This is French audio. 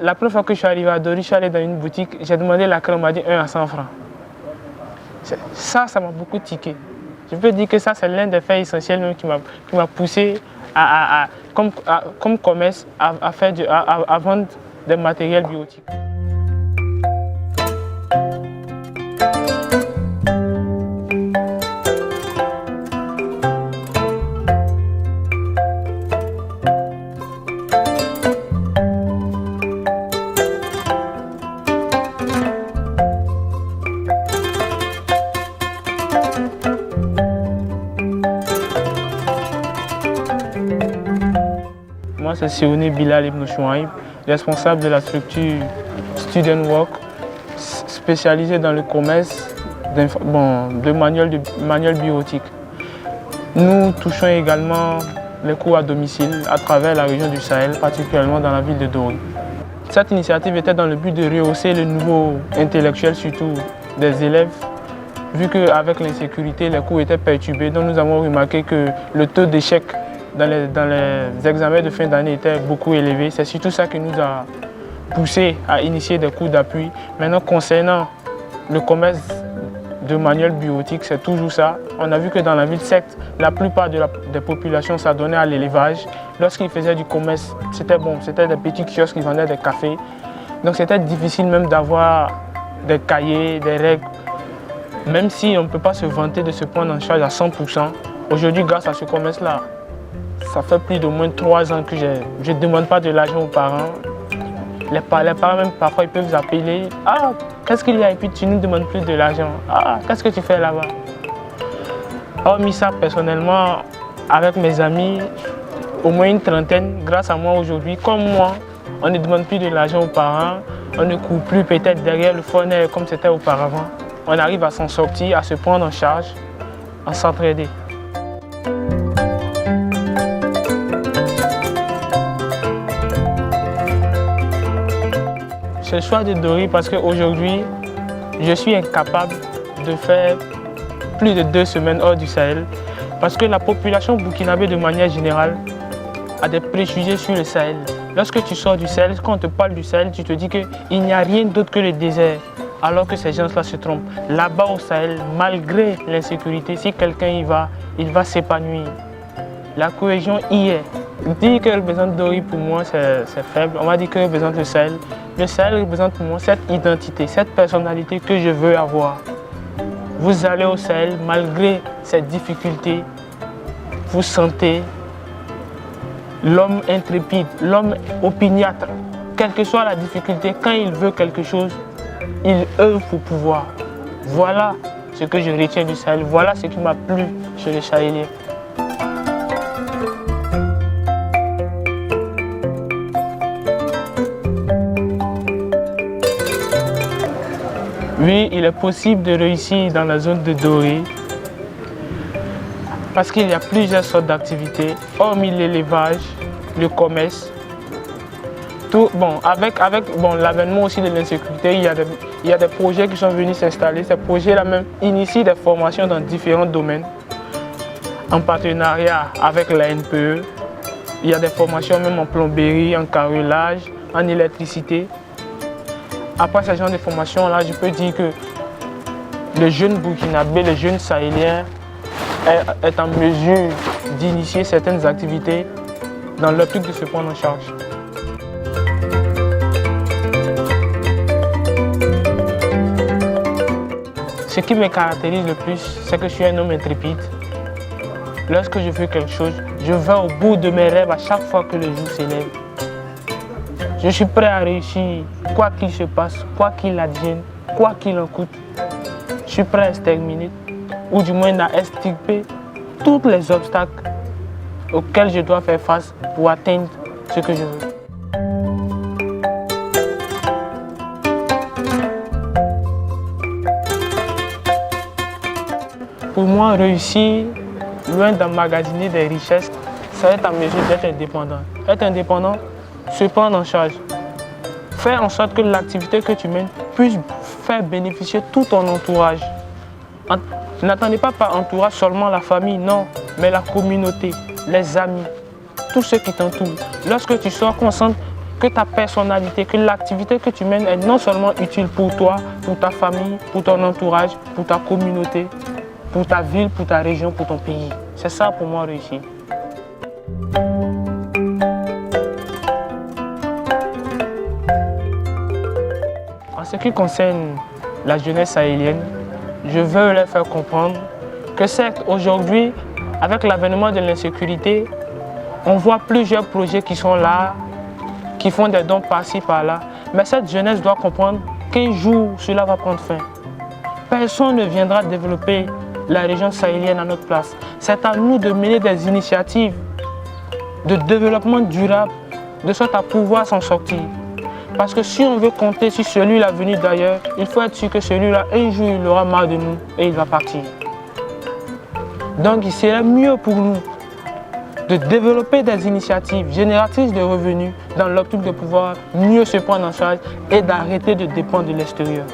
La première fois que je suis arrivé à Dori, je suis allé dans une boutique, j'ai demandé la crème, on m'a dit 1 à 100 francs. Ça m'a beaucoup tiqué. Je peux dire que ça, c'est l'un des faits essentiels même qui m'a poussé comme commerce à vendre des matériels biotiques. Moi, c'est Siouné Bilal Ibn Chouaib, responsable de la structure Student Work, spécialisée dans le commerce de manuels biotiques. Nous touchons également les cours à domicile à travers la région du Sahel, particulièrement dans la ville de Dori. Cette initiative était dans le but de rehausser le niveau intellectuel, surtout des élèves, vu qu'avec l'insécurité, les cours étaient perturbés. Donc nous avons remarqué que le taux d'échec dans les examens de fin d'année était beaucoup élevé. C'est surtout ça qui nous a poussé à initier des cours d'appui. Maintenant, concernant le commerce de manuels biotiques, c'est toujours ça. On a vu que dans la ville, certes, la plupart des populations s'adonnaient à l'élevage. Lorsqu'ils faisaient du commerce, c'était bon, c'était des petits kiosques qui vendaient des cafés. Donc c'était difficile même d'avoir des cahiers, des règles. Même si on ne peut pas se vanter de se prendre en charge à 100%, aujourd'hui, grâce à ce commerce-là, ça fait plus de moins de 3 ans que je ne demande pas de l'argent aux parents. Les parents même parfois ils peuvent appeler. Ah, qu'est-ce qu'il y a? Et puis tu ne demandes plus de l'argent. Ah, qu'est-ce que tu fais là-bas? Hormis ça, personnellement, avec mes amis, au moins une trentaine, grâce à moi aujourd'hui, comme moi, on ne demande plus de l'argent aux parents. On ne court plus peut-être derrière le phoneur comme c'était auparavant. On arrive à s'en sortir, à se prendre en charge, à s'entraider. C'est le choix de Dori parce qu'aujourd'hui, je suis incapable de faire plus de 2 semaines hors du Sahel parce que la population burkinabé de manière générale a des préjugés sur le Sahel. Lorsque tu sors du Sahel, quand on te parle du Sahel, tu te dis qu'il n'y a rien d'autre que le désert, alors que ces gens-là se trompent. Là-bas au Sahel, malgré l'insécurité, si quelqu'un y va, il va s'épanouir. La cohésion y est. Dire que représente Dori pour moi, c'est faible. On va dire que représente le Sahel. Le Sahel représente pour moi cette identité, cette personnalité que je veux avoir. Vous allez au Sahel, malgré ces difficultés, vous sentez l'homme intrépide, l'homme opiniâtre. Quelle que soit la difficulté, quand il veut quelque chose, il œuvre pour pouvoir. Voilà ce que je retiens du Sahel, voilà ce qui m'a plu chez les Sahéliens. Oui, il est possible de réussir dans la zone de Dori parce qu'il y a plusieurs sortes d'activités, hormis l'élevage, le commerce. Avec l'avènement aussi de l'insécurité, il y a des projets qui sont venus s'installer. Ces projets-là même initient des formations dans différents domaines, en partenariat avec la NPE. Il y a des formations même en plomberie, en carrelage, en électricité. Après ce genre de formation-là, je peux dire que le jeune burkinabé, le jeune sahélien est en mesure d'initier certaines activités dans l'optique de se prendre en charge. Ce qui me caractérise le plus, c'est que je suis un homme intrépide. Lorsque je veux quelque chose, je vais au bout de mes rêves à chaque fois que le jour s'élève. Je suis prêt à réussir, quoi qu'il se passe, quoi qu'il advienne, quoi qu'il en coûte. Je suis prêt à exterminer, ou du moins à extirper tous les obstacles auxquels je dois faire face pour atteindre ce que je veux. Pour moi, réussir, loin d'emmagasiner des richesses, c'est être en mesure d'être indépendant. Être indépendant, se prendre en charge. Faire en sorte que l'activité que tu mènes puisse faire bénéficier tout ton entourage. N'attendez pas par entourage seulement la famille, non, mais la communauté, les amis, tous ceux qui t'entourent. Lorsque tu sors, qu'on sente que ta personnalité, que l'activité que tu mènes est non seulement utile pour toi, pour ta famille, pour ton entourage, pour ta communauté, pour ta ville, pour ta région, pour ton pays. C'est ça pour moi réussir. En ce qui concerne la jeunesse sahélienne, je veux leur faire comprendre que certes, aujourd'hui, avec l'avènement de l'insécurité, on voit plusieurs projets qui sont là, qui font des dons par-ci, par-là. Mais cette jeunesse doit comprendre qu'un jour, cela va prendre fin. Personne ne viendra développer la région sahélienne à notre place. C'est à nous de mener des initiatives de développement durable, de sorte à pouvoir s'en sortir. Parce que si on veut compter sur celui-là venu d'ailleurs, il faut être sûr que celui-là, un jour, il aura marre de nous et il va partir. Donc, il serait mieux pour nous de développer des initiatives génératrices de revenus dans l'optique de pouvoir mieux se prendre en charge et d'arrêter de dépendre de l'extérieur.